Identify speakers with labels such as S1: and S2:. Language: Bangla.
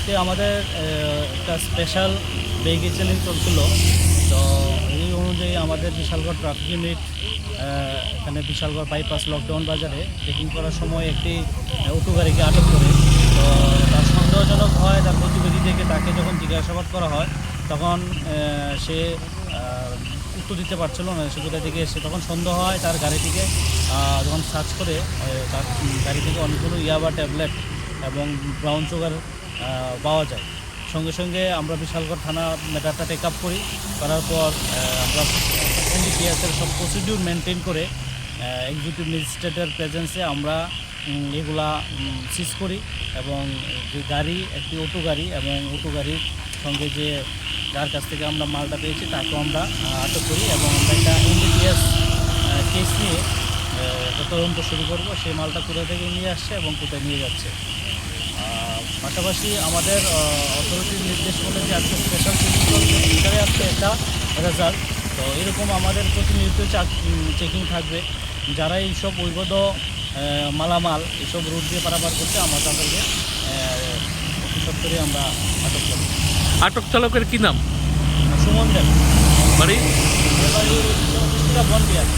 S1: আজকে আমাদের একটা স্পেশাল ভেহিকেল চলছিল। তো এই অনুযায়ী আমাদের বিশালগড় ট্রাফিক ইউনিট এখানে বিশালগড় বাইপাস লকডাউন বাজারে চেকিং করার সময় একটি অটো গাড়িকে আটক করে। তো তার সন্দেহজনক হয়, তার গতিবিধি থেকে তাকে যখন জিজ্ঞাসাবাদ করা হয় তখন সে উত্তর দিতে পারছিল না সে কোথা থেকে এসে। তখন সন্দেহ হয় তার গাড়িটিকে যখন সার্চ করে তার গাড়ি থেকে অনেকগুলো ইয়াবা ট্যাবলেট এবং ব্রাউন সুগার পাওয়া যায়। সঙ্গে সঙ্গে আমরা বিশালগড় থানা ম্যাটারটা টেক আপ করার পর আমরা এনডিপিএসের সব প্রসিডিউর মেনটেন করে এক্সিকিউটিভ ম্যাজিস্ট্রেটের প্রেজেন্সে আমরা এগুলা সিজ করি এবং যে গাড়ি একটি অটো গাড়ি এবং অটো গাড়ির সঙ্গে যে যার কাছ থেকে আমরা মালটা পেয়েছি তাকেও আমরা আটক করি এবং আমরা একটা এনডিপিএস কেস নিয়ে তদন্ত শুরু করব সেই মালটা কোথায় থেকে নিয়ে আসছে এবং কোথায় নিয়ে যাচ্ছে। পাশাপাশি আমাদের অথরিটির নির্দেশ মতো যে আজকে স্পেশাল সেটারে আজকে একটা রেজাল্ট। তো এরকম আমাদের প্রতিনিয়ত চেকিং থাকবে। যারা এইসব অবৈধ মালামাল এইসব রুট দিয়ে পারাপার করছে আমরা তাদেরকে অতি সত্তরে আমরা আটক করব।
S2: আটক চালকের কি নাম?
S1: সুমন দেব,
S2: বাড়ি
S1: বন বিহার।